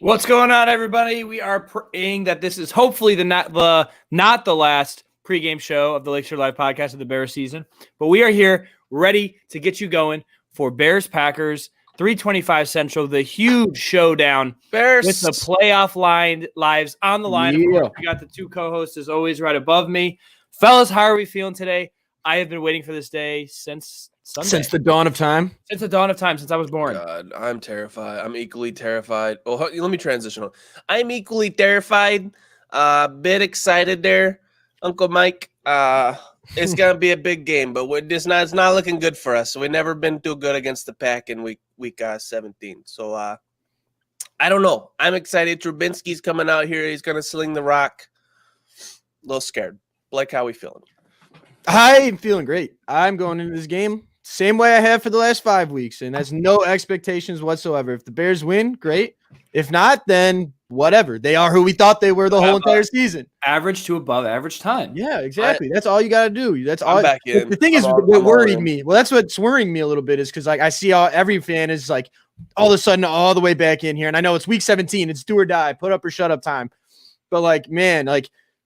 What's going on, everybody? We are praying that this is hopefully not the last pregame show of the Lakeshore Live podcast of the Bears season, but we are here ready to get you going for Bears Packers 325 Central, the huge showdown Bears with the playoff lives on the line. Yeah. Of course, we got the two co-hosts as always right above me. Fellas, how are we feeling today? I have been waiting for this day since Sunday. Since the dawn of time. Since the dawn of time, since I was born. God, I'm terrified. I'm equally terrified. Oh, let me transition on. I'm equally terrified. Bit excited there, Uncle Mike. It's gonna be a big game, but it's not looking good for us. We've never been too good against the Pack in week 17. So I don't know. I'm excited. Trubinsky's coming out here. He's gonna sling the rock. A little scared. Blake, how we feeling? I'm feeling great. I'm going into this game same way I have for the last 5 weeks, and has no expectations whatsoever. If the Bears win, great. If not, then whatever. They are who we thought they were the whole entire season. Average to above average time. Yeah, exactly. That's all you got to do. That's all. I'm back in. The thing is, what worried me. Well, that's what's worrying me a little bit is because I see every fan is like all of a sudden all the way back in here, and I know it's week 17. It's do or die, put up or shut up time. But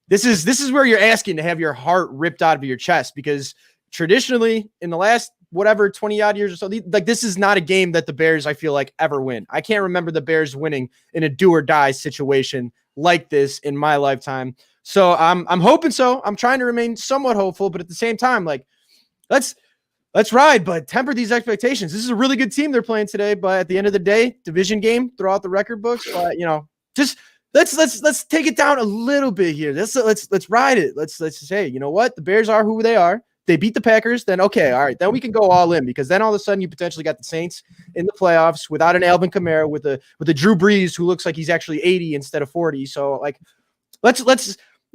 this is where you're asking to have your heart ripped out of your chest, because traditionally in the last 20 odd years or so, this is not a game that the Bears, I feel like, ever win. I can't remember the Bears winning in a do or die situation like this in my lifetime. So I'm hoping so. I'm trying to remain somewhat hopeful, but at the same time, let's ride, but temper these expectations. This is a really good team they're playing today, but at the end of the day, division game, throw out the record books, just let's take it down a little bit here. Let's ride it. Let's say, you know what? The Bears are who they are. They beat the Packers, then okay, all right, then we can go all in, because then all of a sudden you potentially got the Saints in the playoffs without an Alvin Kamara, with a Drew Brees who looks like he's actually 80 instead of 40. So let's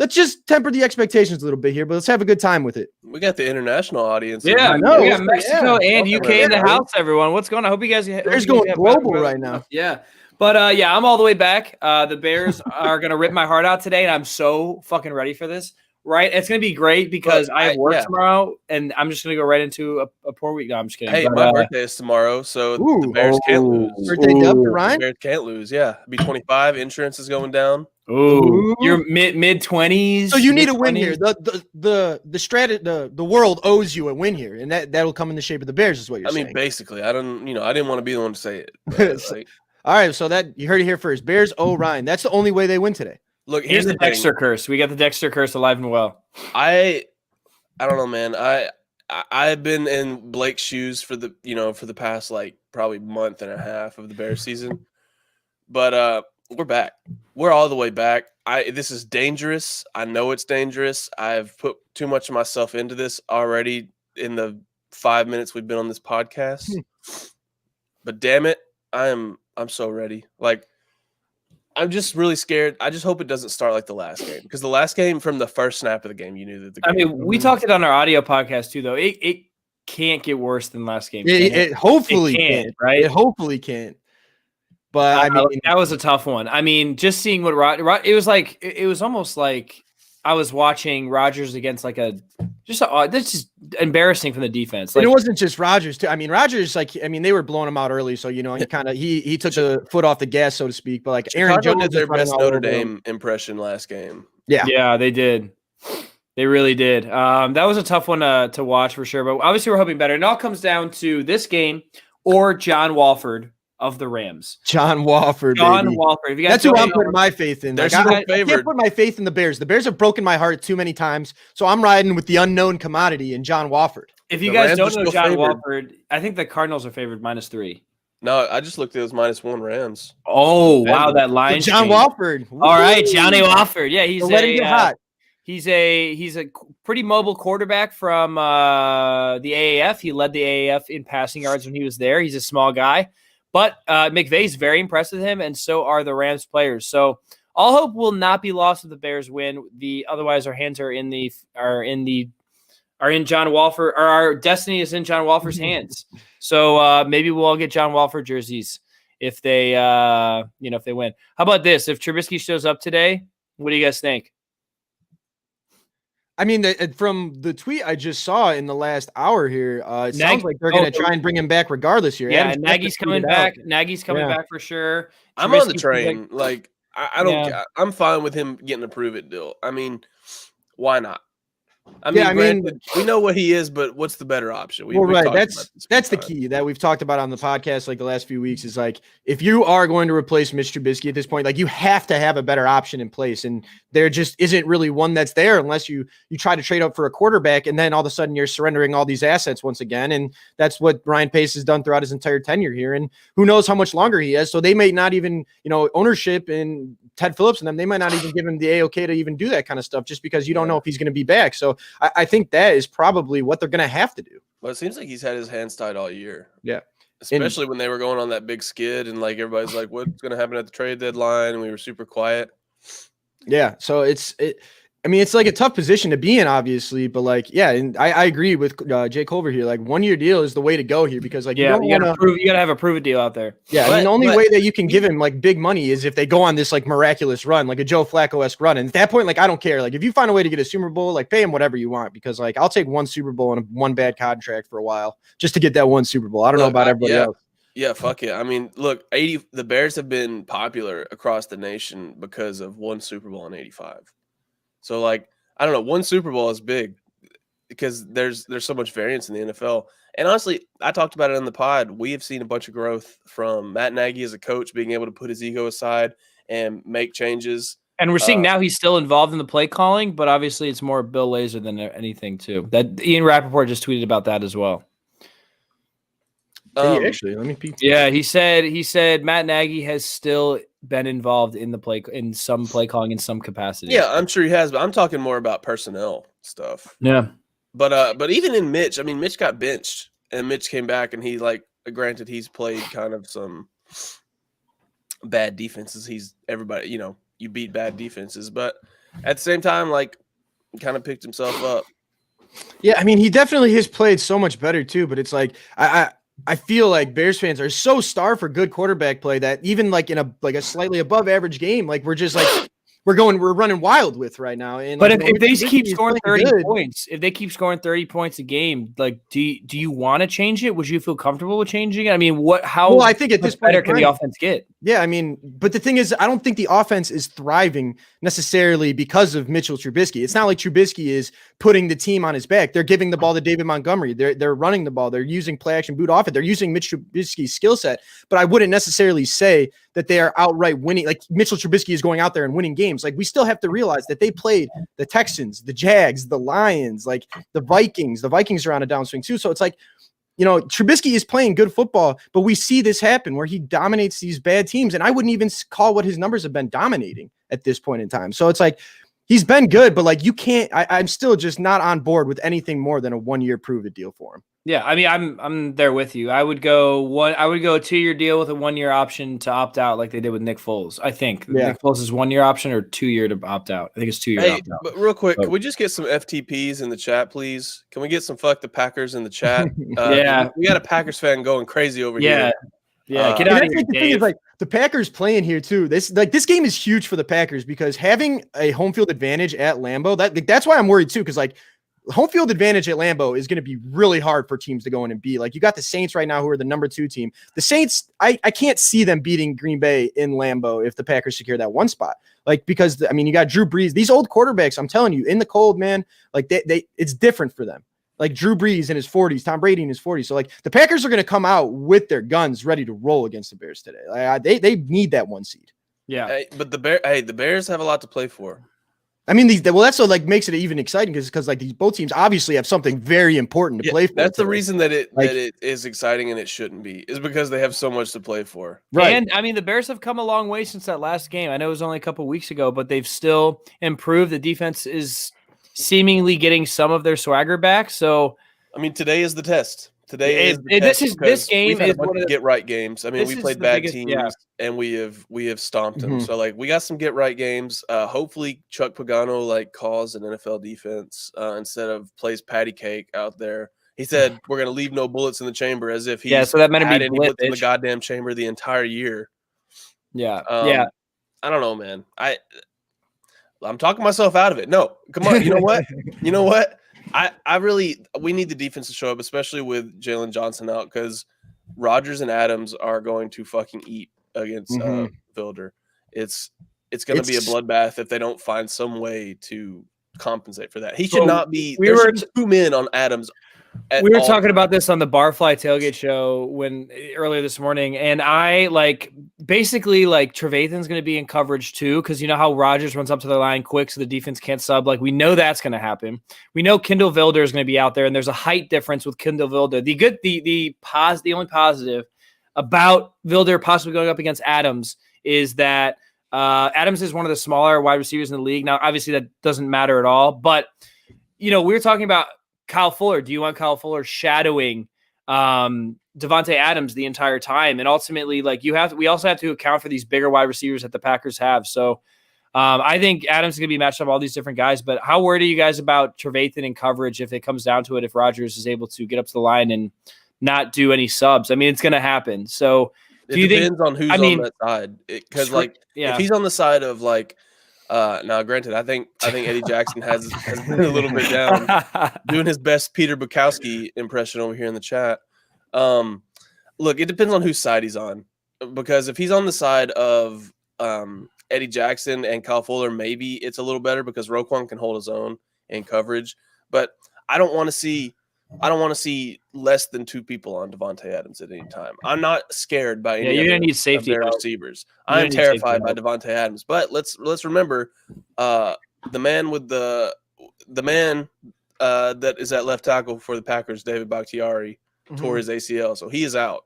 just temper the expectations a little bit here, but let's have a good time with it. We got the international audience. Yeah, I know. We got Mexico and UK in the right? house, everyone. What's going on? I hope you guys Bears going global right now. Yeah. But I'm all the way back. The Bears are going to rip my heart out today, and I'm so fucking ready for this. Right? It's going to be great because I have work tomorrow, and I'm just going to go right into a poor week. No, I'm just kidding. Hey, my birthday is tomorrow, so the Bears can't lose. Birthday dub for Ryan? The Bears can't lose, yeah. Be 25. Insurance is going down. Ooh. You're mid-20s. So you need a win here. The world owes you a win here, and that'll come in the shape of the Bears, is what you're saying. I mean, basically, I didn't want to be the one to say it. All right, so that you heard it here first. Bears owe Ryan. That's the only way they win today. Look, here's the Dexter curse. We got the Dexter curse alive and well. I don't know, man. I've been in Blake's shoes for the past probably month and a half of the Bears season. But we're back. We're all the way back. This is dangerous. I know it's dangerous. I've put too much of myself into this already in the 5 minutes we've been on this podcast. But damn it, I'm so ready. I'm just really scared. I just hope it doesn't start like the last game, because the last game, from the first snap of the game, you knew that the game. We talked it on our audio podcast too, though. It can't get worse than last game. It hopefully can't, right? It hopefully can't. But that was a tough one. I mean, just seeing what it was almost like I was watching Rodgers against that's just embarrassing from the defense. And it wasn't just Rodgers too. I mean, Rodgers, they were blowing him out early, so he took the foot off the gas, so to speak. But Aaron Jones did their best Notre Dame impression last game. Yeah, they did. They really did. That was a tough one to watch for sure. But obviously, we're hoping better. It all comes down to this game or John Wolford of the Rams. John Wolford. If you guys That's who I'm putting my faith in. I can't put my faith in the Bears. The Bears have broken my heart too many times, so I'm riding with the unknown commodity in John Wolford. If you guys don't know John Wolford, I think the Cardinals are favored -3. No, I just looked at it as -1 Rams. Oh, wow, that line. John Wolford. All right, Johnny Wolford. Yeah, he's let him get hot. He's a pretty mobile quarterback from the AAF. He led the AAF in passing yards when he was there. He's a small guy. But McVay's very impressed with him, and so are the Rams players. So all hope will not be lost if the Bears win. Otherwise, our hands are in John Wolford, or our destiny is in John Wolford's hands. So maybe we'll all get John Wolford jerseys if they win. How about this? If Trubisky shows up today, what do you guys think? I mean, from the tweet I just saw in the last hour here, it sounds like they're going to try and bring him back regardless here. Yeah, Adam's Nagy's coming back. Nagy's coming back for sure. I'm on the Trubisky's train. Like, I don't. I'm fine with him getting a prove it deal. I mean, why not? I mean, granted, we know what he is, but what's the better option? Right. That's the key that we've talked about on the podcast like the last few weeks is like, if you are going to replace Mitch Trubisky at this point, like you have to have a better option in place. And there just isn't really one that's there unless you try to trade up for a quarterback. And then all of a sudden you're surrendering all these assets once again. And that's what Ryan Pace has done throughout his entire tenure here. And who knows how much longer he has. So they may not even, ownership and Ted Phillips and them, they might not even give him the A-OK to even do that kind of stuff just because you don't know if he's going to be back. So I think that is probably what they're going to have to do. Well, it seems like he's had his hands tied all year. Yeah. Especially when they were going on that big skid and like everybody's like, what's going to happen at the trade deadline? And we were super quiet. Yeah. So it's like a tough position to be in, obviously, but like, yeah, and I agree with Jay Culver here. Like 1 year deal is the way to go here because like, you gotta have a prove it deal out there. Yeah. The only way that you can give him like big money is if they go on this like miraculous run, like a Joe Flacco-esque run. And at that point, like, I don't care. Like if you find a way to get a Super Bowl, like pay him whatever you want because like, I'll take one Super Bowl and one bad contract for a while just to get that one Super Bowl. I don't know about everybody else. Yeah, fuck it. I mean, look, the Bears have been popular across the nation because of one Super Bowl in 85. So like, I don't know. One Super Bowl is big because there's so much variance in the NFL. And honestly, I talked about it in the pod. We have seen a bunch of growth from Matt Nagy as a coach being able to put his ego aside and make changes. And we're seeing now he's still involved in the play calling, but obviously it's more Bill Lazor than anything too. That Ian Rappaport just tweeted about that as well. Actually, let me peek. Yeah, he said Matt Nagy has still been involved in some play calling in some capacity. Yeah, I'm sure he has, but I'm talking more about personnel stuff. Yeah. But even in Mitch, I mean, Mitch got benched and Mitch came back and he granted he's played kind of some bad defenses. Everybody, you beat bad defenses, but at the same time, like kind of picked himself up. Yeah, I mean, he definitely has played so much better too, but it's like I feel like Bears fans are so starved for good quarterback play that even like in a slightly above average game, like we're just like we're running wild with right now. And but if they keep scoring 30 points, if they keep scoring 30 points a game, like do you want to change it? Would you feel comfortable with changing it? I mean, how I think at this point better can the offense get? Yeah, I mean, but the thing is, I don't think the offense is thriving necessarily because of Mitchell Trubisky. It's not like Trubisky is putting the team on his back. They're giving the ball to David Montgomery. They're running the ball. They're using play action boot off it. They're using Mitch Trubisky's skill set. But I wouldn't necessarily say that they are outright winning. Like Mitchell Trubisky is going out there and winning games. Like we still have to realize that they played the Texans, the Jags, the Lions, like the Vikings. The Vikings are on a downswing too. So it's like, Trubisky is playing good football, but we see this happen where he dominates these bad teams. And I wouldn't even call what his numbers have been dominating at this point in time. So it's like, he's been good, but like you can't, I'm still just not on board with anything more than a 1 year prove it deal for him. Yeah, I mean, I'm there with you. I would go a 2-year deal with a 1 year option to opt out, like they did with Nick Foles. I think Nick Foles is 1 year option or 2 year to opt out. I think it's 2 year opt out. But real quick, can we just get some FTPs in the chat, please? Can we get some fuck the Packers in the chat? Yeah, we got a Packers fan going crazy over here. Yeah, get out of here, the thing is, like the Packers playing here too. This game is huge for the Packers because having a home field advantage at Lambeau, that's why I'm worried too. Because like home field advantage at Lambeau is going to be really hard for teams to go in and beat. Like you got the Saints right now, who are the number 2 team. The Saints, I can't see them beating Green Bay in Lambeau if the Packers secure that one spot. Like because you got Drew Brees, these old quarterbacks. I'm telling you, in the cold, man. Like it's different for them. Like Drew Brees in his 40s, Tom Brady in his 40s. So like the Packers are going to come out with their guns ready to roll against the Bears today. Like, they need that 1 seed. Yeah, but the Bears have a lot to play for. I mean, that's what like makes it even exciting because like these both teams obviously have something very important to play for. That's the reason that it is exciting and it shouldn't be is because they have so much to play for. Right. And I mean, the Bears have come a long way since that last game. I know it was only a couple weeks ago, but they've still improved. The defense is seemingly getting some of their swagger back. So, I mean, today is the test. This game is one of the get right games. I mean, we played bad teams and we have stomped them. So like we got some get right games. Hopefully Chuck Pagano calls an NFL defense instead of plays patty cake out there. He said we're gonna leave no bullets in the chamber as if so that meant had any bullets in the goddamn chamber the entire year. Yeah. I don't know, man. I'm talking myself out of it. No, come on. You know what? You know what? We need the defense to show up, especially with Jalen Johnson out, because Rodgers and Adams are going to fucking eat against Vilder. It's going to be a bloodbath if they don't find some way to compensate for that. He should not be. There should be 2 men on Adams. We were talking about this on the Barfly Tailgate show earlier this morning, and I basically Trevathan's going to be in coverage too, because you know how Rodgers runs up to the line quick, so the defense can't sub. Like, we know that's going to happen. We know Kindle Vilder is going to be out there, and there's a height difference with Kindle Vilder. The only positive about Vilder possibly going up against Adams is that Adams is one of the smaller wide receivers in the league. Now, obviously, that doesn't matter at all, but we were talking about Kyle Fuller. Do you want Kyle Fuller shadowing Davante Adams the entire time? And ultimately, we also have to account for these bigger wide receivers that the Packers have. So I think Adams is going to be matched up all these different guys. But how worried are you guys about Trevathan in coverage if it comes down to it, if Rodgers is able to get up to the line and not do any subs? I mean, it's going to happen. So it depends on who's on that side. Because if he's on the side of now, granted, I think Eddie Jackson has been a little bit down, doing his best Peter Bukowski impression over here in the chat. Look, it depends on whose side he's on, because if he's on the side of Eddie Jackson and Kyle Fuller, maybe it's a little better because Roquan can hold his own in coverage. But I don't want to see less than 2 people on Davante Adams at any time. I'm not scared by any you're gonna need safety of their receivers. I'm terrified by Davante Adams. But let's remember the man that is at left tackle for the Packers, David Bakhtiari, tore his ACL, so he is out.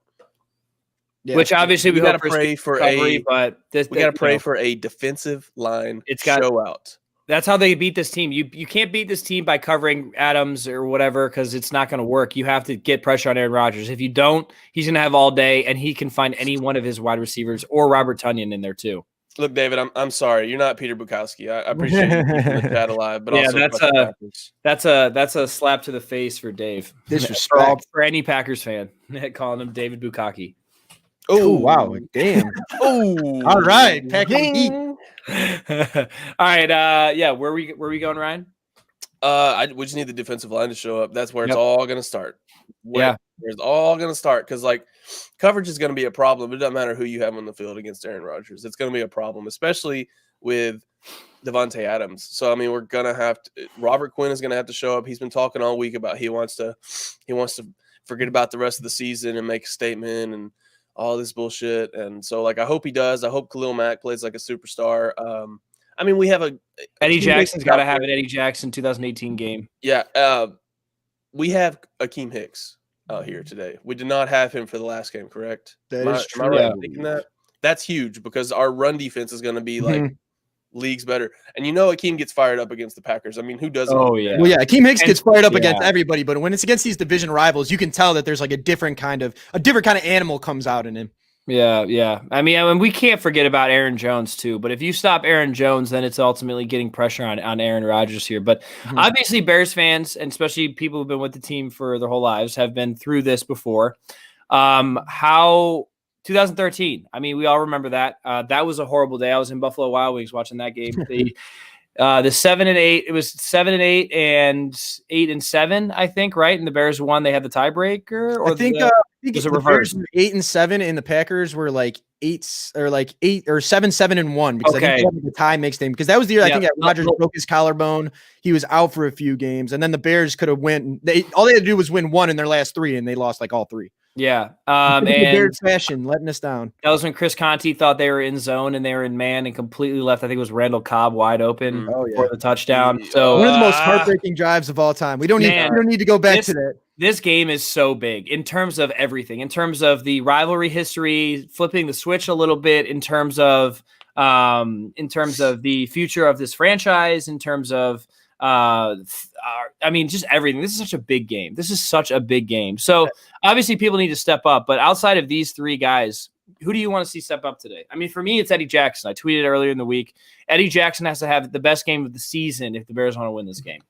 Yeah. Which obviously we got to pray for we got to pray for a defensive line show out. That's how they beat this team. You can't beat this team by covering Adams or whatever, because it's not going to work. You have to get pressure on Aaron Rodgers. If you don't, he's going to have all day, and he can find any one of his wide receivers or Robert Tonyan in there too. Look, David, I'm sorry. You're not Peter Bukowski. I appreciate you keeping the chat alive, but that's a slap to the face for Dave. Disrespect for any Packers fan calling him David Bukaki. Oh, wow. Damn. Oh, all right. Packing deep. All right. Where we going, Ryan? We just need the defensive line to show up. That's where it's all going to start. It's all going to start, because coverage is going to be a problem. It doesn't matter who you have on the field against Aaron Rodgers. It's going to be a problem, especially with Davante Adams. So, I mean, we're going to have to – Robert Quinn is going to have to show up. He's been talking all week about he wants to forget about the rest of the season and make a statement and all this bullshit. And so, I hope he does. I hope Khalil Mack plays like a superstar. I mean, we have Eddie Jackson's got to have an Eddie Jackson 2018 game. Yeah. We have Akeem Hicks out here today. We did not have him for the last game, correct? That is true. Am I right in thinking that? That's huge, because our run defense is going to be leagues better. And Akeem gets fired up against the Packers. I mean, who doesn't? Oh, yeah. Well, yeah, Akeem Hicks gets fired up against everybody, but when it's against these division rivals, you can tell that there's a different kind of animal comes out in him. Yeah. I mean, we can't forget about Aaron Jones too, but if you stop Aaron Jones, then it's ultimately getting pressure on Aaron Rodgers here. But obviously Bears fans, and especially people who've been with the team for their whole lives, have been through this before. How 2013, I mean, we all remember that. That was a horrible day. I was in Buffalo Wild Wings watching that game. The 7-8, it was 7-8 and 8-7, I think, right? And the Bears won. They had the tiebreaker, or I think it was a reverse. 8-7, and the Packers were 8 or 7-7-1, because I think the tie makes them, because that was the year I think that Rodgers broke his collarbone. He was out for a few games, and then the Bears could have win. All they had to do was win one in their last 3, and they lost all 3. Yeah. And Bears fashion, letting us down. That was when Chris Conte thought they were in zone and they were in man and completely left. I think it was Randall Cobb wide open for the touchdown. So one of the most heartbreaking drives of all time. We don't need to go back to that. This game is so big in terms of everything, in terms of the rivalry history, flipping the switch a little bit, in terms of the future of this franchise, in terms of just everything. This is such a big game. So obviously people need to step up, but outside of these 3 guys, who do you want to see step up today? I mean, for me, it's Eddie Jackson. I tweeted earlier in the week. Eddie Jackson has to have the best game of the season if the Bears want to win this game.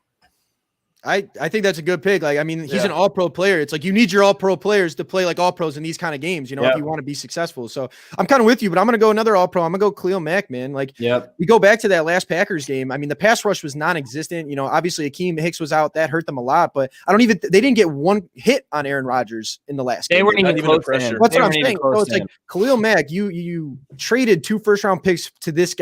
I think that's a good pick. Like, I mean, he's Yeah. an all-pro player. It's like you need your all-pro players to play like all-pros in these kind of games, Yep. if you want to be successful. So I'm kind of with you, but I'm going to go another all-pro. I'm going to go Khalil Mack, man. Like, Yep. we go back to that last Packers game. I mean, the pass rush was non-existent. Obviously Akeem Hicks was out. That hurt them a lot, but they didn't get one hit on Aaron Rodgers in the last game. They weren't Not even even close the pressure. to him. That's They what I'm weren't even saying. close So it's to like him. Khalil Mack, you traded 2 first-round picks to this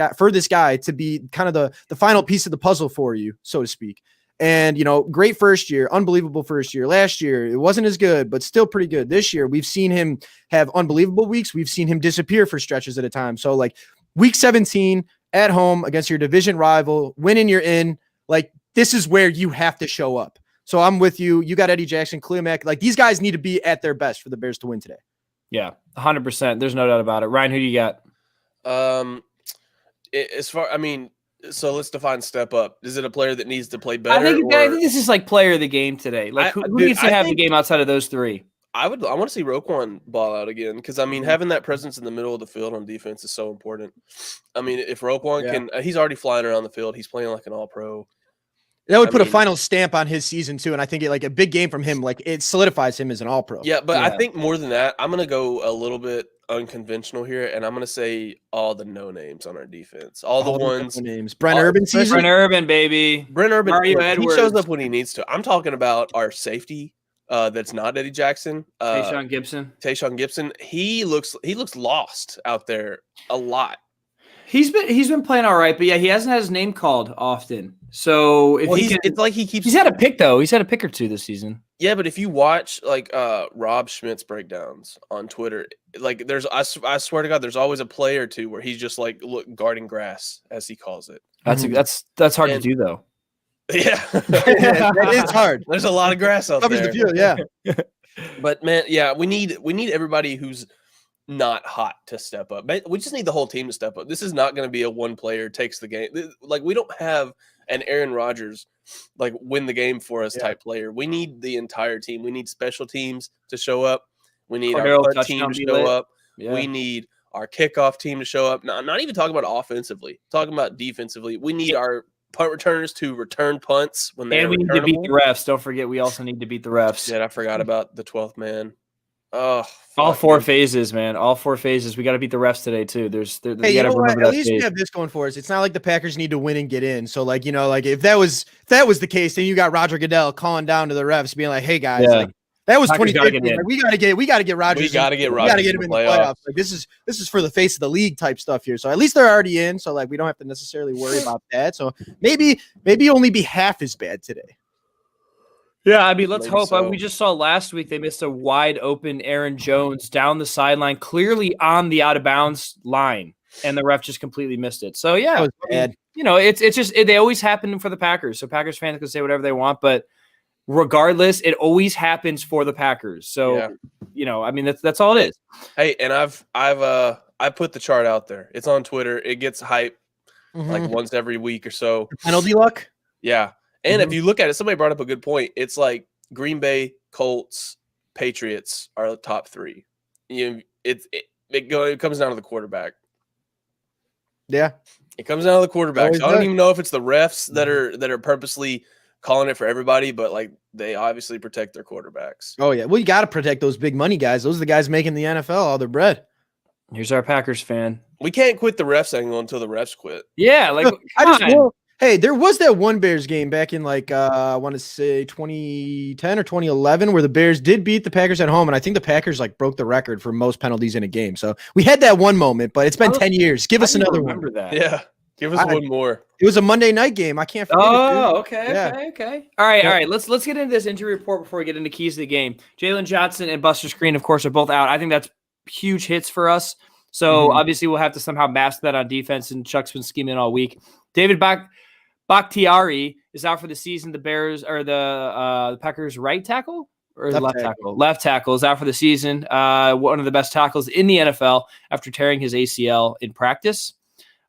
guy to be kind of the final piece of the puzzle for you, so to speak. And, great first year, unbelievable first year. Last year, it wasn't as good, but still pretty good. This year, we've seen him have unbelievable weeks. We've seen him disappear for stretches at a time. So, like, week 17 at home against your division rival, winning you're in, like, this is where you have to show up. So I'm with you. You got Eddie Jackson, Khalil Mack. Like, these guys need to be at their best for the Bears to win today. Yeah, 100%. There's no doubt about it. Ryan, who do you got? So let's define step up. Is it a player that needs to play better? I think this is like player of the game today. Like, who needs to have the game outside of those three? I want to see Roquan ball out again because having that presence in the middle of the field on defense is so important. I mean, if Roquan can, he's already flying around the field. He's playing like an all-pro. That would put a final stamp on his season too, and I think like a big game from him, like it solidifies him as an all-pro. Yeah, but I think more than that, I'm gonna go a little bit unconventional here, and I'm gonna say all the no names on our defense, all the ones names. Brent Urban season. Brent Urban, baby. Brent Urban. Mario He Edwards. shows up when he needs to. I'm talking about our safety. That's not Eddie Jackson. Tayshaun Gibson. He looks lost out there a lot. He's been playing all right, but yeah, he hasn't had his name called often. So if it's like he's had a pick though. He's had a pick or two this season. Yeah, but if you watch like Rob Schmidt's breakdowns on Twitter, like I swear to God, there's always a play or two where he's just like guarding grass, as he calls it. That's hard to do though. Yeah, that is hard. There's a lot of grass out Covers there. the field, yeah. But man, yeah, we need everybody who's not hot to step up. We just need the whole team to step up. This is not going to be a one player takes the game. Like we don't have an Aaron Rodgers like win the game for us type player. We need the entire team. We need special teams to show up. We need our punt team to show up. Yeah. We need our kickoff team to show up. Not even talking about offensively, talking about defensively. We need our punt returners to return punts when they're and we need to beat the refs. Don't forget, we also need to beat the refs. Yeah, I forgot about the 12th man. Oh, all 4 phases, man. All 4 phases. We got to beat the refs today too. Hey, you know what? At least we have this going for us. It's not like the Packers need to win and get in. So, like, like if that was the case, then you got Roger Goodell calling down to the refs, being like, "Hey guys, like that was 2015. Like, we got to get Rodgers. We got to get Rodgers. We got to get him in the playoffs. Like this is for the face of the league type stuff here. So at least they're already in. So like we don't have to necessarily worry about that. So maybe only be half as bad today. Yeah, I mean, let's hope. So. We just saw last week they missed a wide open Aaron Jones down the sideline, clearly on the out of bounds line, and the ref just completely missed it. So yeah, that was bad. It's just they always happen for the Packers. So Packers fans can say whatever they want, but regardless, it always happens for the Packers. So I mean that's all it is. Hey, and I put the chart out there. It's on Twitter. It gets hype like once every week or so. Penalty luck. Yeah. And if you look at it, somebody brought up a good point. It's like Green Bay, Colts, Patriots are the top 3. It comes down to the quarterback. Yeah, it comes down to the quarterback. So I don't even know if it's the refs that are purposely calling it for everybody, but like they obviously protect their quarterbacks. Oh yeah, well you got to protect those big money guys. Those are the guys making the NFL all their bread. Here's our Packers fan. We can't quit the refs angle until the refs quit. Yeah, like hey, there was that one Bears game back in like I want to say 2010 or 2011 where the Bears did beat the Packers at home, and I think the Packers like broke the record for most penalties in a game. So we had that one moment, but it's been 10 years. Give us another one. Remember that? Yeah, give us one more. It was a Monday night game. I can't forget. Okay. All right. Let's get into this injury report before we get into keys to the game. Jalen Johnson and Buster Skrine, of course, are both out. I think that's huge hits for us. So obviously we'll have to somehow mask that on defense, and Chuck's been scheming all week. David Bakhtiari is out for the season. The Bears or the Packers right tackle or left tackle? Left tackle is out for the season. One of the best tackles in the NFL after tearing his ACL in practice.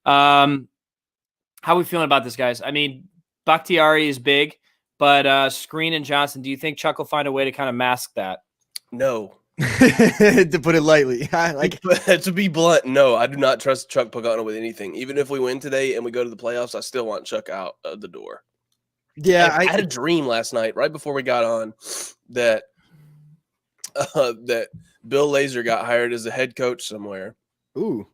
How are we feeling about this, guys? I mean, Bakhtiari is big, but Skrine and Johnson, do you think Chuck will find a way to kind of mask that? No. To put it lightly. To be blunt, no, I do not trust Chuck Pagano with anything. Even if we win today and we go to the playoffs, I still want Chuck out of the door. Yeah, I had a dream last night, right before we got on, that that Bill Lazor got hired as a head coach somewhere, ooh.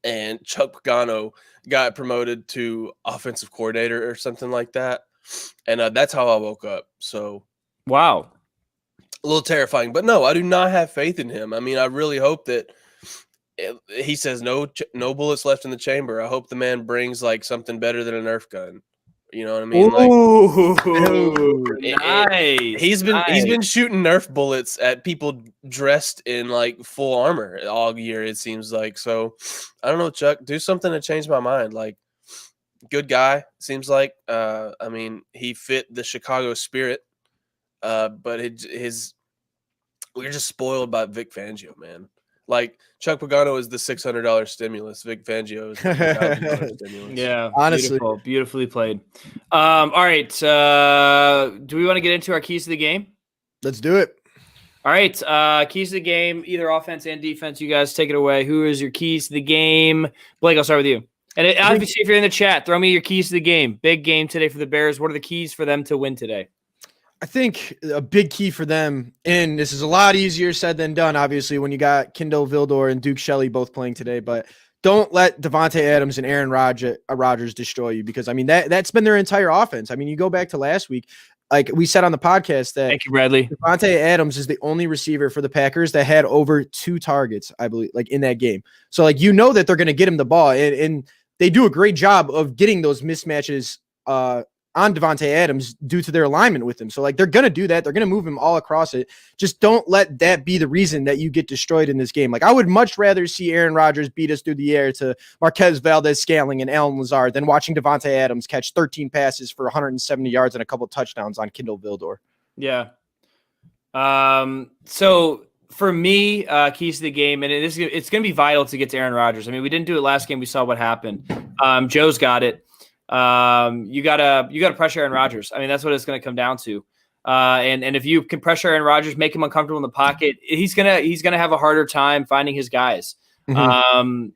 and Chuck Pagano got promoted to offensive coordinator or something like that, and that's how I woke up. So Wow. a little terrifying, but no, I do not have faith in him. I mean, I really hope that he says no bullets left in the chamber. I hope the man brings like something better than a Nerf gun. You know what I mean? Like Ooh, nice. he's been nice. shooting Nerf bullets at people dressed in like full armor all year, it seems like. So I don't know, Chuck, do something to change my mind. Like, good guy, seems like. I mean, he fit the Chicago spirit, but we're just spoiled by Vic Fangio, man. Like, Chuck Pagano is the $600 stimulus. Vic Fangio is the $1,000 stimulus. Yeah, Honestly. beautifully played. All right, do we want to get into our keys to the game? Let's do it. All right, keys to the game, either offense and defense. You guys take it away. Who is your keys to the game? Blake, I'll start with you. And obviously, if you're in the chat, throw me your keys to the game. Big game today for the Bears. What are the keys for them to win today? I think a big key for them, and this is a lot easier said than done, obviously, when you got Kindle Vildor and Duke Shelley both playing today, but don't let Devontae Adams and Aaron Rodgers destroy you, because, I mean, that's been their entire offense. I mean, you go back to last week, like we said on the podcast that Thank you, Bradley. Devontae Adams is the only receiver for the Packers that had over 2 targets, I believe, like in that game. So, like, you know that they're going to get him the ball, and they do a great job of getting those mismatches on Devontae Adams due to their alignment with him. So, like, they're going to do that. They're going to move him all across it. Just don't let that be the reason that you get destroyed in this game. Like, I would much rather see Aaron Rodgers beat us through the air to Marquez Valdez-Scantling and Allen Lazard than watching Devontae Adams catch 13 passes for 170 yards and a couple touchdowns on Kindle Vildor. Yeah. So for me, keys to the game, and it's going to be vital to get to Aaron Rodgers. I mean, we didn't do it last game. We saw what happened. Joe's got it. You gotta pressure Aaron Rodgers. I mean, that's what it's going to come down to. And if you can pressure Aaron Rodgers, make him uncomfortable in the pocket, he's gonna have a harder time finding his guys. Mhm.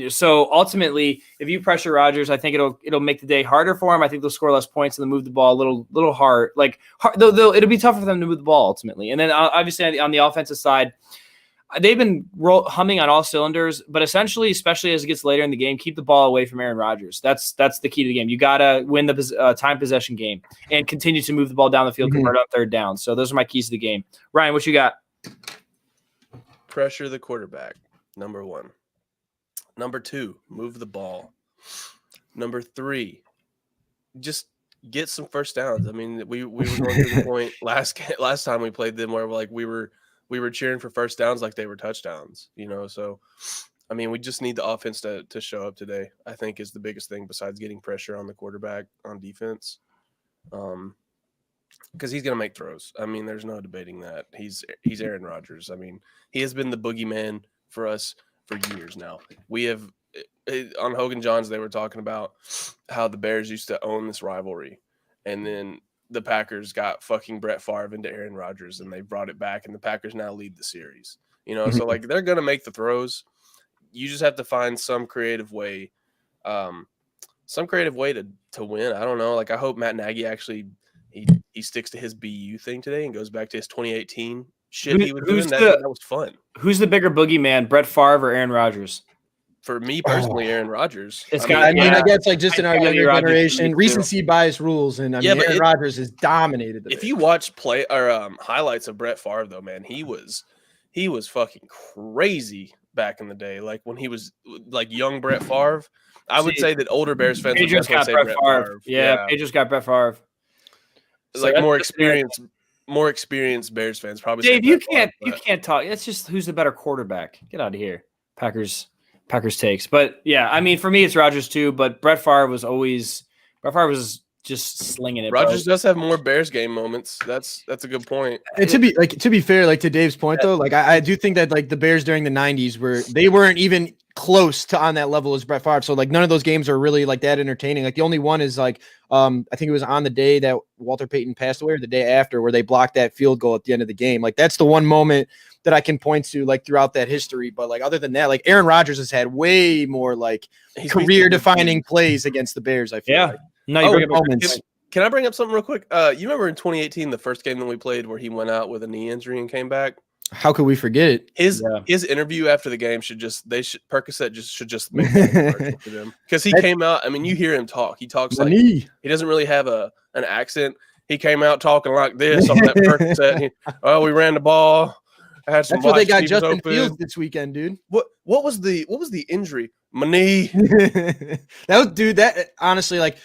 So ultimately, if you pressure Rodgers, I think it'll make the day harder for him. I think they'll score less points and they'll move the ball a little hard. Like it'll be tougher for them to move the ball ultimately. And then obviously on the offensive side, they've been humming on all cylinders, but essentially, especially as it gets later in the game, keep the ball away from Aaron Rodgers. That's the key to the game. You got to win the time possession game and continue to move the ball down the field, convert on third down. So those are my keys to the game. Ryan, what you got? Pressure the quarterback, number 1. Number 2, move the ball. Number 3, just get some first downs. I mean, we were going to the point last time we played them where we were cheering for first downs like they were touchdowns, you know? So, I mean, we just need the offense to show up today, I think, is the biggest thing besides getting pressure on the quarterback on defense. Because he's going to make throws. I mean, there's no debating that. He's Aaron Rodgers. I mean, he has been the boogeyman for us for years now. We have on Hogan Johns, they were talking about how the Bears used to own this rivalry, and then the Packers got fucking Brett Favre into Aaron Rodgers, and they brought it back, and the Packers now lead the series. You know, so like they're gonna make the throws. You just have to find some creative way, to win. I don't know. Like, I hope Matt Nagy actually he sticks to his BU thing today and goes back to his 2018 shit he was doing. That was fun. Who's the bigger boogeyman, Brett Favre or Aaron Rodgers? For me personally, Aaron Rodgers. I guess like just in our younger generation, recency bias rules, and Aaron Rodgers has dominated. If you watch play or highlights of Brett Favre, though, man, he was fucking crazy back in the day. Like when he was like young Brett Favre, I would say that older Bears fans would definitely say Brett Favre. Yeah, Pedro's got Brett Favre. Like more experienced Bears fans probably. Dave, you can't talk. It's just who's the better quarterback. Get out of here, Packers takes. But yeah, I mean, for me, it's Rodgers too. But Brett Favre was just slinging it. Rodgers does have more Bears game moments. That's a good point. And to be fair, like to Dave's point though, like I do think that like the Bears during the 90s they weren't even close to on that level as Brett Favre. So like none of those games are really like that entertaining. Like the only one is like I think it was on the day that Walter Payton passed away or the day after where they blocked that field goal at the end of the game. Like that's the one moment that I can point to like throughout that history. But like other than that, like Aaron Rodgers has had way more like career defining plays against the Bears. I feel like. No, you bring up Can I bring up something real quick? You remember in 2018, the first game that we played where he went out with a knee injury and came back? How could we forget it? His interview after the game Percocet should just make that commercial for them, because he came out. I mean, you hear him talk. He talks like he doesn't really have an accent. He came out talking like this on that Percocet. We ran the ball. I had some. That's what they got Justin open. Fields this weekend, dude. What was the injury? My knee. That honestly, like,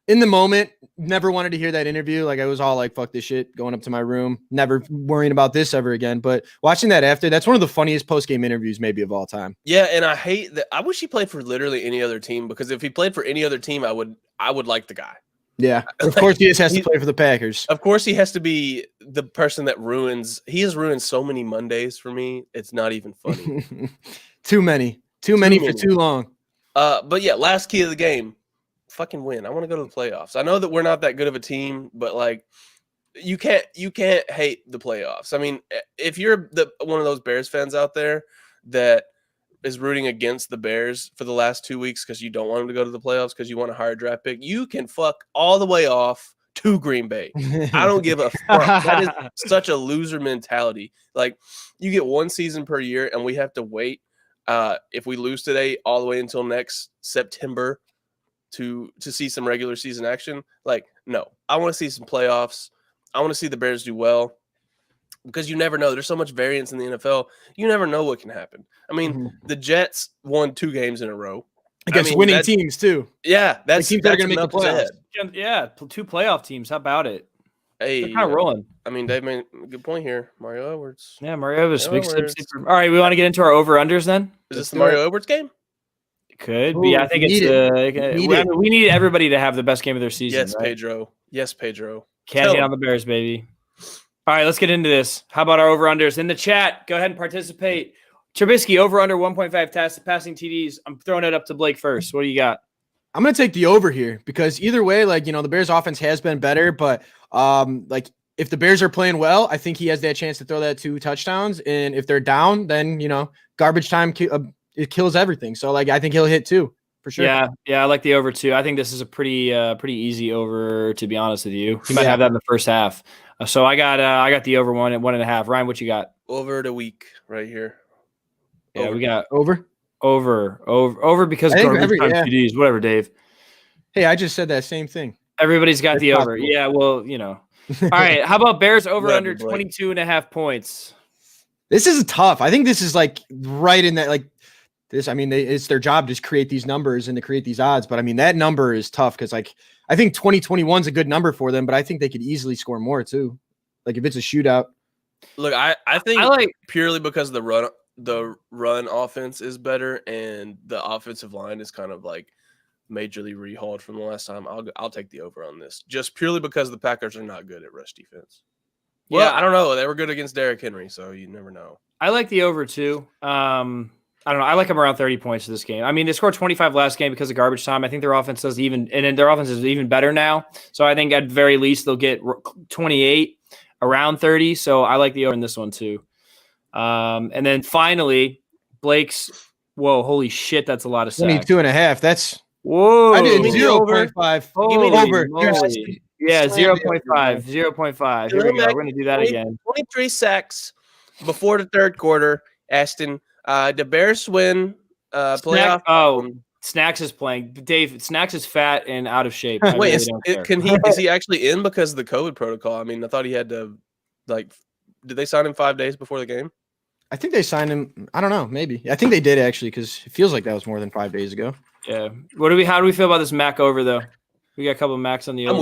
in the moment, never wanted to hear that interview. Like, I was all like, fuck this shit, going up to my room, never worrying about this ever again. But watching that after, that's one of the funniest post-game interviews maybe of all time. Yeah, and I hate that. I wish he played for literally any other team, because if he played for any other team, I would like the guy. Yeah, of course he just has to play for the Packers. Of course he has to be the person that he has ruined so many Mondays for me. It's not even funny. Too many for too long. But yeah, last key of the game. Fucking win. I want to go to the playoffs. I know that we're not that good of a team, but like, you can't hate the playoffs. I mean, if you're one of those Bears fans out there that is rooting against the Bears for the last 2 weeks because you don't want them to go to the playoffs because you want a higher draft pick, you can fuck all the way off to Green Bay. I don't give a fuck. That is such a loser mentality. Like, you get one season per year, and we have to wait if we lose today all the way until next September to see some regular season action. Like, no, I want to see some playoffs. I want to see the Bears do well, because you never know. There's so much variance in the NFL. You never know what can happen. I mean, the Jets won 2 games in a row against winning teams too. Yeah, that's teams that are going to make the playoffs. Yeah, 2 playoff teams. How about it? Hey, they're kind of rolling. I mean, Dave made a good point here. Mario Edwards. Yeah, Mario Edwards. All right, we want to get into our over-unders then? Is this the Mario Edwards game? Could be. I think it's we need everybody to have the best game of their season. Yes, right? Pedro. Yes, Pedro. Can't hate on the Bears, baby. All right, let's get into this. How about our over-unders? In the chat, go ahead and participate. Trubisky, over-under 1.5 passing TDs. I'm throwing it up to Blake first. What do you got? I'm going to take the over here, because either way, like, you know, the Bears offense has been better, but like, if the Bears are playing well, I think he has that chance to throw that 2 touchdowns. And if they're down, then, you know, garbage time, it kills everything. So, like, I think he'll hit 2 for sure. Yeah, I like the over 2. I think this is a pretty easy over, to be honest with you. He might have that in the first half. So I got the over 1 at 1.5. Ryan, what you got? Over the week right here. Yeah, over. We got over because garbage time TDs. Whatever, Dave. Hey, I just said that same thing. Everybody's got the over. Yeah, well, you know. All right, how about Bears over under 22.5 points? This is tough. I think this is like right in that, like, this. I mean, it's their job to create these numbers and to create these odds. But I mean, that number is tough, because, like, I think 2021 is a good number for them, but I think they could easily score more too. Like, if it's a shootout. Look, I think purely because the run offense is better and the offensive line is kind of like majorly rehauled from the last time. I'll take the over on this, just purely because the Packers are not good at rush defense. Well, yeah, I don't know. They were good against Derrick Henry, so you never know. I like the over too. I don't know. I like them around 30 points to this game. I mean, they scored 25 last game because of garbage time. I think their offense is even better now. So I think at very least they'll get 28, around 30. So I like the over in this one too. And then finally, Blake's. Whoa, holy shit, that's a lot of sacks. 22.5. That's whoa. I did 0.5. Give me over. Yeah, 0.5. 0.5. Here we go. We're going to do that again. 23 sacks before the third quarter. Aston, the Bears win playoff. Snacks is playing. Dave, Snacks is fat and out of shape. Wait, is he actually in because of the COVID protocol? I mean, I thought he had to, like, did they sign him 5 days before the game? I think they signed him. I don't know. Maybe. I think they did, actually, because it feels like that was more than 5 days ago. Yeah. How do we feel about this Mac over, though? We got a couple of Macs on the over.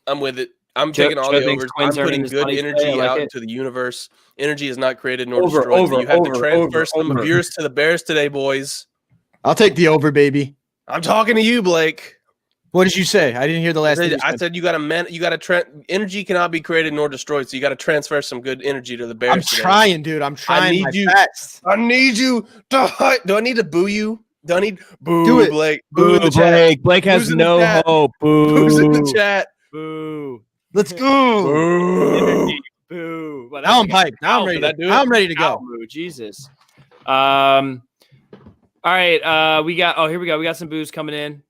I'm with it. I'm taking all the overs. I'm putting good energy out into the universe. Energy is not created nor destroyed. You have to transfer some viewers to the Bears today, boys. I'll take the over, baby. I'm talking to you, Blake. What did you say? I didn't hear the last thing. I said you got to energy cannot be created nor destroyed, so you got to transfer some good energy to the Bears. I'm trying, dude. I'm trying. I need you. Do I need to boo you? Do I need boo? Do it, Blake. Boo in the chat. Blake has no hope. Boo. Who's in the chat? Boo. Let's go. Boo. Boo. Well, now I'm hyped. Now I'm ready to go. Boo. Jesus. All right. Here we go. We got some boos coming in.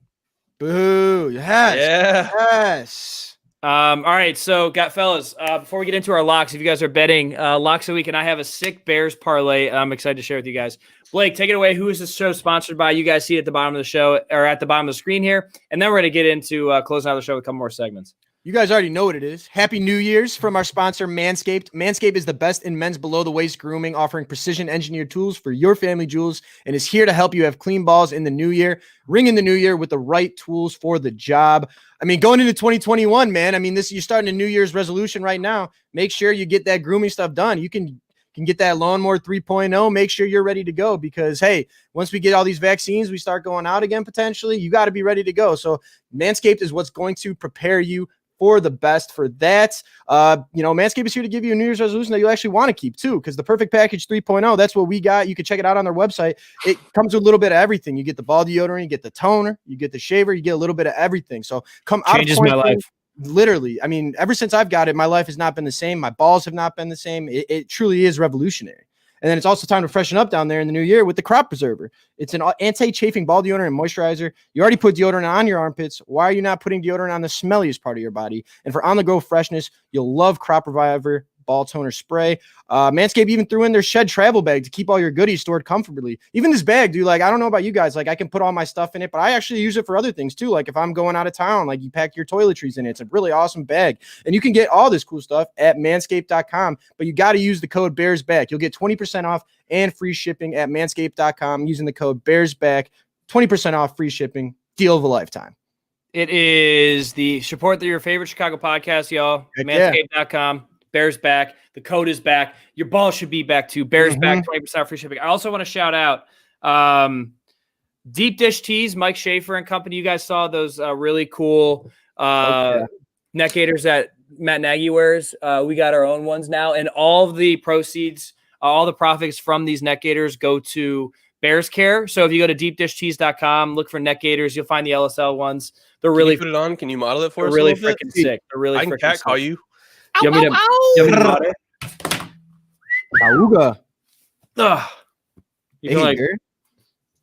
Boo. Yes. Yeah. Yes. All right, so got fellas. Before we get into our locks, if you guys are betting locks of the week, and I have a sick Bears parlay, I'm excited to share with you guys. Blake, take it away. Who is this show sponsored by? You guys see it at the bottom of the show or at the bottom of the screen here, and then we're gonna get into closing out the show with a couple more segments. You guys already know what it is. Happy New Year's from our sponsor, Manscaped. Manscaped is the best in men's below-the-waist grooming, offering precision-engineered tools for your family jewels, and is here to help you have clean balls in the new year. Ring in the new year with the right tools for the job. I mean, going into 2021, man, I mean, you're starting a New Year's resolution right now. Make sure you get that grooming stuff done. You can get that lawnmower 3.0. Make sure you're ready to go because, hey, once we get all these vaccines, we start going out again potentially. You got to be ready to go. So Manscaped is what's going to prepare you for the best for that. Manscaped is here to give you a New Year's resolution that you'll actually want to keep too, because the Perfect Package 3.0, that's what we got. You can check it out on their website. It comes with a little bit of everything. You get the ball deodorant, you get the toner, you get the shaver, you get a little bit of everything. So come out Changes my life. Literally. I mean, ever since I've got it, my life has not been the same. My balls have not been the same. It truly is revolutionary. And then it's also time to freshen up down there in the new year with the Crop Preserver. It's an anti-chafing ball deodorant and moisturizer. You already put deodorant on your armpits. Why are you not putting deodorant on the smelliest part of your body? And for on-the-go freshness, you'll love Crop Reviver Ball Toner Spray. Manscaped even threw in their Shed travel bag to keep all your goodies stored comfortably. Even this bag, dude, like, I don't know about you guys. Like, I can put all my stuff in it, but I actually use it for other things too. Like if I'm going out of town, like you pack your toiletries in it. It's a really awesome bag. And you can get all this cool stuff at manscaped.com, but you got to use the code BEARSBACK. You'll get 20% off and free shipping at manscaped.com using the code BEARSBACK. 20% off, free shipping. Deal of a lifetime. It is the support your favorite Chicago podcast, y'all. Heck Manscaped.com. Bears back. The code is back. Your ball should be back too. Bears back, 20% free shipping. I also want to shout out Deep Dish Tees, Mike Schaefer and company. You guys saw those really cool neck gaiters that Matt Nagy wears. We got our own ones now, and all the proceeds, all the profits from these neck gaiters go to Bears Care. So if you go to deepdishtees.com, look for neck gaiters, you'll find the LSL ones. They're really put it on. Can you model it for us? Really freaking sick. They're really I can cat call you. You want me to model? Auga. You can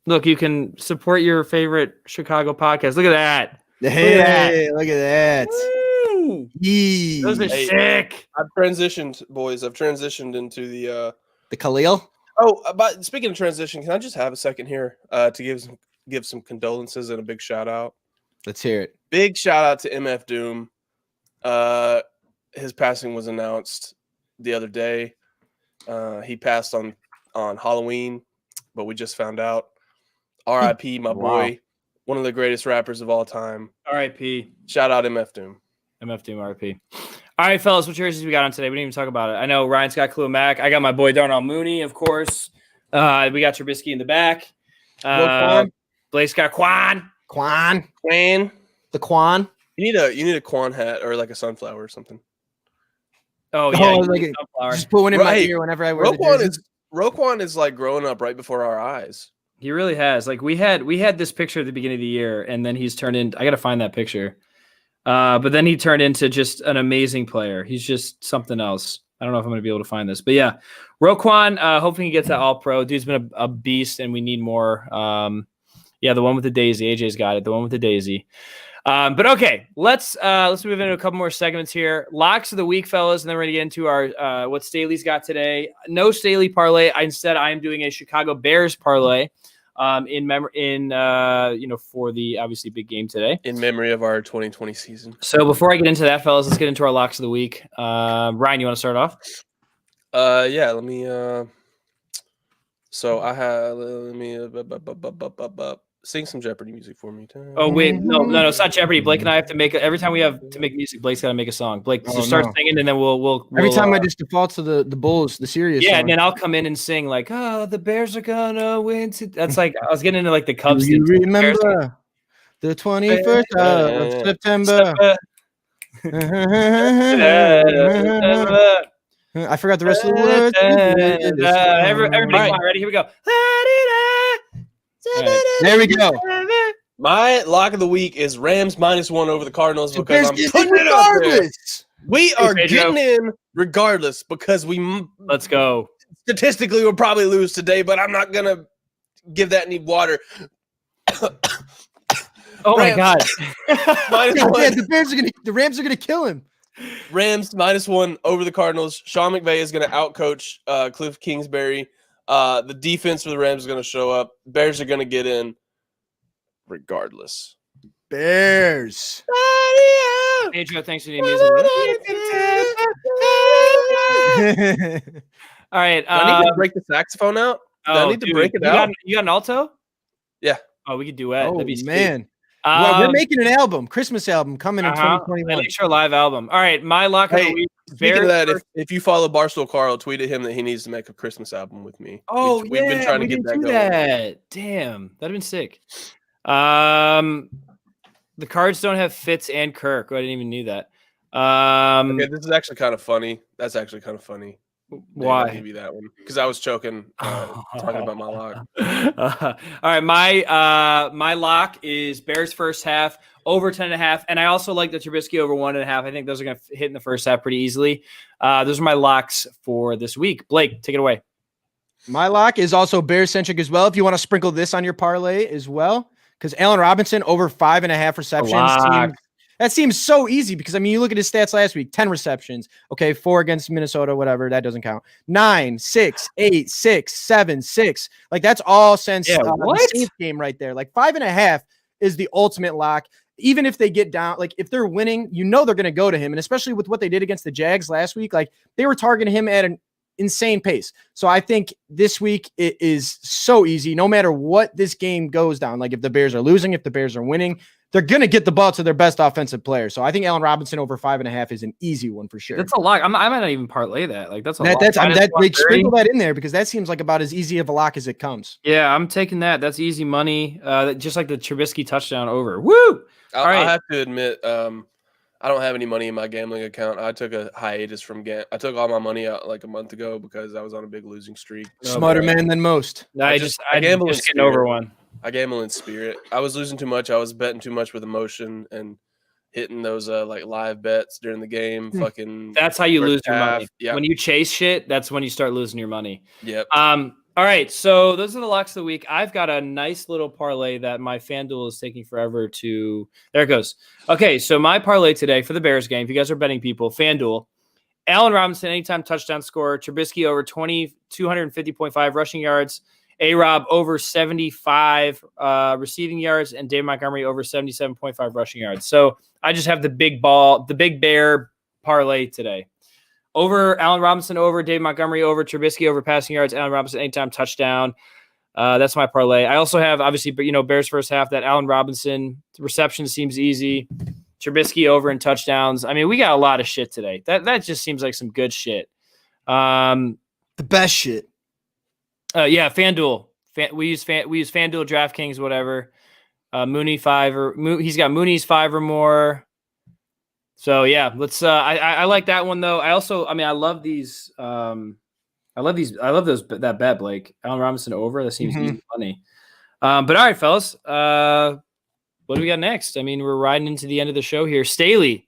look, you can support your favorite Chicago podcast. Look at that. Hey, look at that. Woo! Those are sick. I've transitioned, boys. I've transitioned into the Khalil. Oh, but speaking of transition, can I just have a second here to give some condolences and a big shout out? Let's hear it. Big shout out to MF Doom. His passing was announced the other day. He passed on Halloween, but we just found out. R.I.P. my boy, one of the greatest rappers of all time. R.I.P. Shout out MF Doom. MF Doom, R.I.P. All right, fellas, what jerseys we got on today? We didn't even talk about it. I know Ryan's got Khalil Mack. I got my boy Darnell Mooney, of course. We got Trubisky in the back. Blake's got Quan. The Quan. You need a Quan hat or like a sunflower or something. Oh yeah, just put one in my ear whenever I wear the jersey. Roquan is like growing up right before our eyes. He really has. Like we had this picture at the beginning of the year, and then he's turned into. I got to find that picture. But then he turned into just an amazing player. He's just something else. I don't know if I'm going to be able to find this, but yeah, Roquan. Hopefully he gets that All Pro. Dude's been a beast, and we need more. Yeah, the one with the daisy. AJ's got it. The one with the daisy. But okay, let's move into a couple more segments here. Locks of the week, fellas, and then we're gonna get into our what Staley's got today. No Staley parlay. Instead, I am doing a Chicago Bears parlay. For the obviously big game today. In memory of our 2020 season. So before I get into that, fellas, let's get into our locks of the week. Ryan, you want to start off? Yeah, let me so I have let me sing some Jeopardy music for me. Oh wait, no, it's not Jeopardy. Blake and I have to make every time we have to make music. Blake's got to make a song. Blake, start singing, and then we'll every time I just default to the Bulls, the serious. Yeah, song. And then I'll come in and sing like, "Oh, the Bears are gonna win." That's like I was getting into like the Cubs. Do you remember the 21st of September? I forgot the rest of the words. Everybody, ready? Here we go. Right. There we go. My lock of the week is Rams -1 over the Cardinals because I'm putting it out there. We are getting in regardless because let's go. Statistically, we'll probably lose today, but I'm not gonna give that any water. Oh my God. Minus God, one. yeah, the Rams are gonna kill him. Rams -1 over the Cardinals. Sean McVay is going to outcoach Cliff Kingsbury. The defense for the Rams is going to show up. Bears are going to get in regardless. Bears. Pedro, thanks for the music. All right. Do I need to break the saxophone out? Do I need to break it out? You got an alto? Yeah. Oh, we could duet. Oh That'd be sweet. man. Well, we're making an album, Christmas album coming in 2021. Make sure live album. All right, my lock of the week. Speaking of that, if you follow Barstool Carl, tweet at him that he needs to make a Christmas album with me. Oh, we've been trying to get that going. Damn, that'd been sick. The Cards don't have Fitz and Kirk. I didn't even knew that. Okay, this is actually kind of funny. That's actually kind of funny. Why? I'll give you that one because I was choking talking about my lock. All right, my lock is Bears first half over 10.5, and I also like the Trubisky over 1.5. I think those are going to hit in the first half pretty easily. Those are my locks for this week. Blake, take it away. My lock is also Bears centric as well. If you want to sprinkle this on your parlay as well, because Allen Robinson over 5.5 receptions. That seems so easy because, I mean, you look at his stats last week, 10 receptions. Okay, 4 against Minnesota, whatever. That doesn't count. 9, 6, 8, 6, 7, 6. Like, that's all since the Saints game right there. Like, 5.5 is the ultimate lock. Even if they get down, like, if they're winning, you know they're going to go to him. And especially with what they did against the Jags last week, like, they were targeting him at an insane pace. So I think this week it is so easy, no matter what this game goes down. Like, if the Bears are losing, if the Bears are winning, they're going to get the ball to their best offensive player. So I think Allen Robinson over 5.5 is an easy one for sure. That's a lock. I might not even parlay that. Like, that's a lot. Sprinkle that in there because that seems like about as easy of a lock as it comes. Yeah, I'm taking that. That's easy money. Just like the Trubisky touchdown over. Woo! I have to admit, I don't have any money in my gambling account. I took a hiatus from I took all my money out like a month ago because I was on a big losing streak. Smarter man than most. I gamble just getting over one. I gamble in spirit. I was losing too much. I was betting too much with emotion and hitting those like live bets during the game. Fucking. That's how you lose your money. Yep. When you chase shit, that's when you start losing your money. Yep. All right. So those are the locks of the week. I've got a nice little parlay that my FanDuel is taking forever to. There it goes. Okay. So my parlay today for the Bears game, if you guys are betting people, FanDuel, Allen Robinson, anytime touchdown scorer, Trubisky over 250.5 rushing yards, A-Rob over 75 receiving yards, and Dave Montgomery over 77.5 rushing yards. So I just have the big bear parlay today. Over Allen Robinson, over Dave Montgomery, over Trubisky, over passing yards, Allen Robinson, anytime touchdown. That's my parlay. I also have, obviously, Bears first half, that Allen Robinson reception seems easy. Trubisky over in touchdowns. I mean, we got a lot of shit today. That just seems like some good shit. The best shit. Yeah, FanDuel. We use FanDuel, DraftKings, whatever. Mooney 5 or he's got Mooney's 5 or more. So yeah, let's. I like that one though. I love these. I love that bet, Blake. Allen Robinson over. That seems easy money. But all right, fellas. What do we got next? I mean, we're riding into the end of the show here. Staley,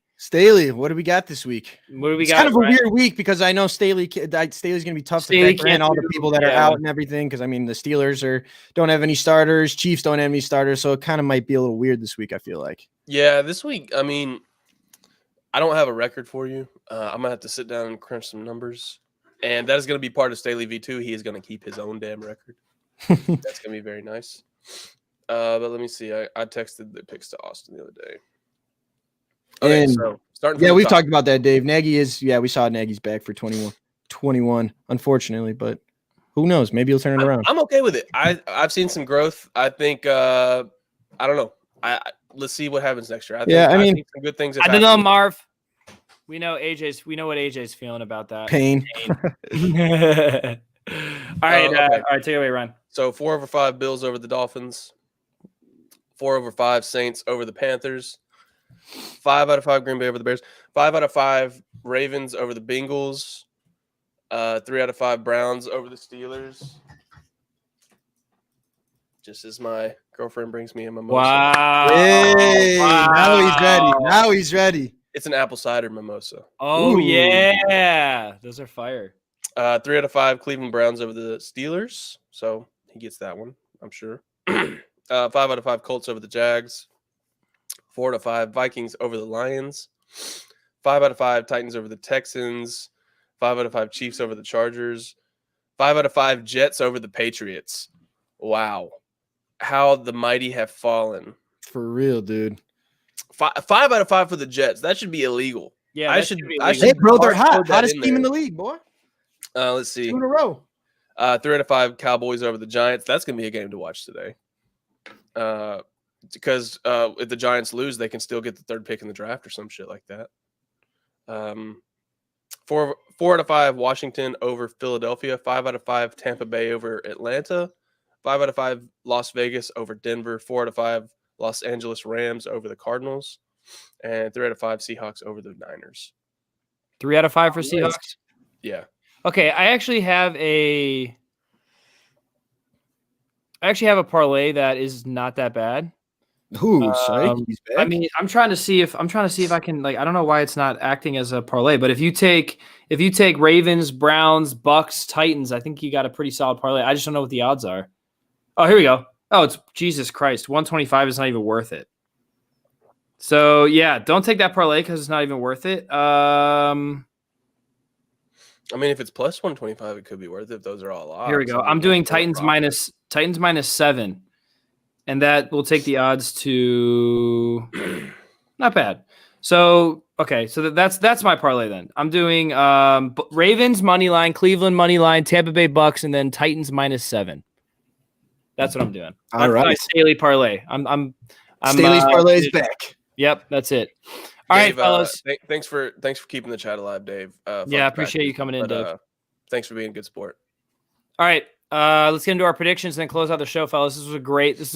what do we got this week? It's kind of a weird week because I know Staley's going to be tough to factor in all the people that are out and everything. Because I mean, the Steelers don't have any starters, Chiefs don't have any starters, so it kind of might be a little weird this week. I feel like. Yeah, this week. I mean, I don't have a record for you. I'm gonna have to sit down and crunch some numbers, and that is going to be part of Staley V2. He is going to keep his own damn record. That's going to be very nice. But let me see. I texted the picks to Austin the other day. Okay, so starting. Yeah, we've talked about that, Dave. Nagy is. Yeah, we saw Nagy's back for 21, unfortunately, but who knows? Maybe he'll turn it around. I'm okay with it. I've seen some growth. I think. I don't know. Let's see what happens next year. I think some good things. I don't know, Marv. We know what AJ's feeling about that. Pain. All right, okay. All right, take it away, Ryan. So 4 over 5 Bills over the Dolphins. 4 over 5 Saints over the Panthers. 5 out of 5 Green Bay over the Bears. 5 out of 5 Ravens over the Bengals. 3 out of 5 Browns over the Steelers. Just as my girlfriend brings me a mimosa. Wow. Hey, wow. Now he's ready. It's an apple cider mimosa. Oh, ooh. Yeah. Those are fire. 3 out of 5 Cleveland Browns over the Steelers. So he gets that one, I'm sure. 5 out of 5 Colts over the Jags. 4 out of 5 Vikings over the Lions. 5 out of 5 Titans over the Texans. 5 out of 5 Chiefs over the Chargers. 5 out of 5 Jets over the Patriots. Wow. How the mighty have fallen. For real, dude. 5 out of 5 for the Jets. That should be illegal. Yeah, I that should. should be I illegal. Hey, should bro, they're hard hot. code that Hottest in team in there. the league, boy. Let's see. 2 in a row. 3 out of 5 Cowboys over the Giants. That's gonna be a game to watch today. Because if the Giants lose, they can still get the 3rd pick in the draft or some shit like that. 4 out of 5 Washington over Philadelphia. 5 out of 5 Tampa Bay over Atlanta. 5 out of 5 Las Vegas over Denver. 4 out of 5 Los Angeles Rams over the Cardinals. And 3 out of 5 Seahawks over the Niners. 3 out of 5 for Nice. Seahawks. Yeah. Okay, I actually have a parlay that is not that bad. Ooh, psych. He's back. I mean, I'm trying to see if I can, like, I don't know why it's not acting as a parlay, but if you take Ravens, Browns, Bucks, Titans, I think you got a pretty solid parlay. I just don't know what the odds are. Oh, here we go. Oh, it's Jesus Christ. 125 is not even worth it. So yeah, don't take that parlay because it's not even worth it. I mean, if it's plus 125, it could be worth it if those are all odds. Here we go. I mean, I'm doing that's no Titans profit. minus 7. And that will take the odds to not bad. So, okay. So that's my parlay then. I'm doing Ravens money line, Cleveland money line, Tampa Bay Bucks, and then Titans minus 7. That's what I'm doing. All That's right. my Staley parlay. I'm Staley's parlay is back. Yep, that's it. All right, Dave, fellas. Thanks for keeping the chat alive, Dave. Yeah, I appreciate you coming in, Dave. Thanks for being a good sport. All right, let's get into our predictions and then close out the show, fellas. This is a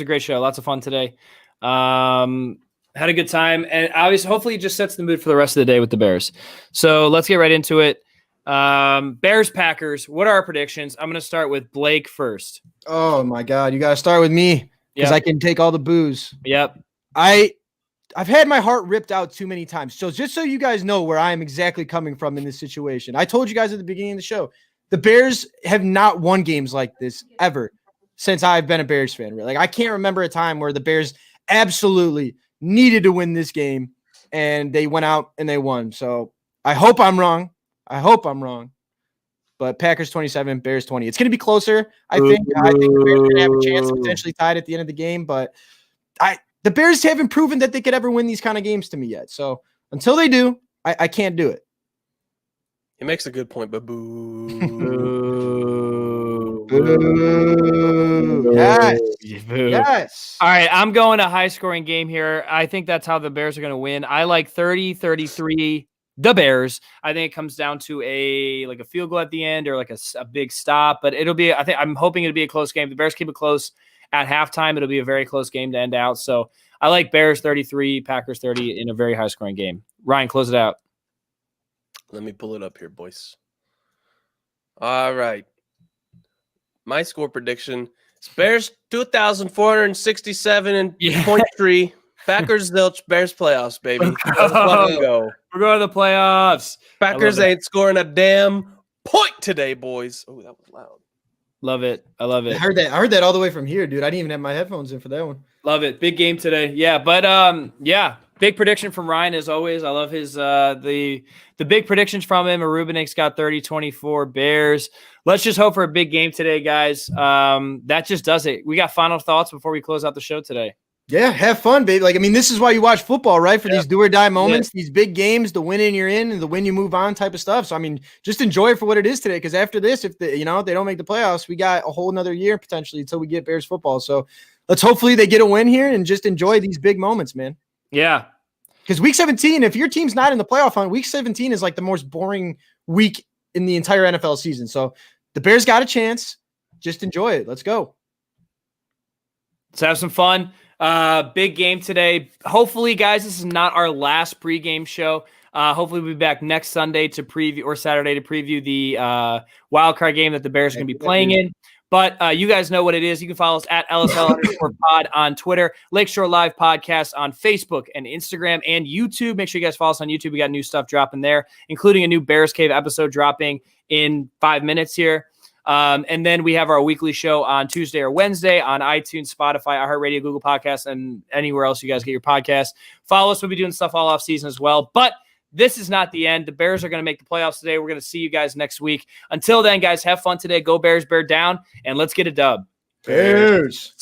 great show. Lots of fun today. Had a good time, and obviously, hopefully, it just sets the mood for the rest of the day with the Bears. So let's get right into it. Bears Packers. What are our predictions? I'm going to start with Blake first. Oh my God, you got to start with me because I can take all the booze. Yep. I've had my heart ripped out too many times. So just so you guys know where I am exactly coming from in this situation, I told you guys at the beginning of the show, the Bears have not won games like this ever since I've been a Bears fan. Like, I can't remember a time where the Bears absolutely needed to win this game and they went out and they won. So I hope I'm wrong. But Packers 27, Bears 20. It's going to be closer. I think the Bears are going to have a chance to potentially tie it at the end of the game, but the Bears haven't proven that they could ever win these kind of games to me yet. So until they do, I can't do it. He makes a good point, but boo. Boo. Yes. Boo. Yes. All right, I'm going a high-scoring game here. I think that's how the Bears are going to win. I like 30-33, the Bears. I think it comes down to a field goal at the end or like a big stop, but I'm hoping it'll be a close game. The Bears keep it close at halftime. It'll be a very close game to end out. So I like Bears 33, Packers 30 in a very high-scoring game. Ryan, close it out. Let me pull it up here, boys. All right. My score prediction is Bears 2,467 and Yeah. 0.3. Packers zilch, Bears playoffs, baby. Let's fucking go. We're going to the playoffs. Packers it. ain't scoring a damn point today, boys. Oh, that was loud. Love it. I love it. I heard that all the way from here, dude. I didn't even have my headphones in for that one. Love it. Big game today. Yeah, but yeah, big prediction from Ryan as always. I love his the big predictions from him. Rubenix got 30-24 Bears. Let's just hope for a big game today, guys. That just does it. We got final thoughts before we close out the show today. Yeah, have fun, baby. Like, I mean, this is why you watch football, right? For these do or die moments, these big games, the win in you're in and the win you move on type of stuff. So, I mean, just enjoy it for what it is today. Because after this, if they don't make the playoffs, we got a whole nother year potentially until we get Bears football. So let's hopefully they get a win here and just enjoy these big moments, man. Yeah. Because week 17, if your team's not in the playoff hunt, week 17 is like the most boring week in the entire NFL season. So the Bears got a chance. Just enjoy it. Let's go. Let's have some fun. Big game today. Hopefully, guys, this is not our last pregame show. Hopefully, we'll be back next Sunday to preview or Saturday to preview the wild card game that the Bears are going to be playing in. But you guys know what it is. You can follow us at LSL_pod on Twitter, Lakeshore Live Podcast on Facebook and Instagram and YouTube. Make sure you guys follow us on YouTube. We got new stuff dropping there, including a new Bears Cave episode dropping in 5 minutes here. And then we have our weekly show on Tuesday or Wednesday on iTunes, Spotify, iHeartRadio, Google Podcasts, and anywhere else you guys get your podcasts. Follow us. We'll be doing stuff all off season as well. But this is not the end. The Bears are going to make the playoffs today. We're going to see you guys next week. Until then, guys, have fun today. Go Bears, bear down, and let's get a dub. Bears.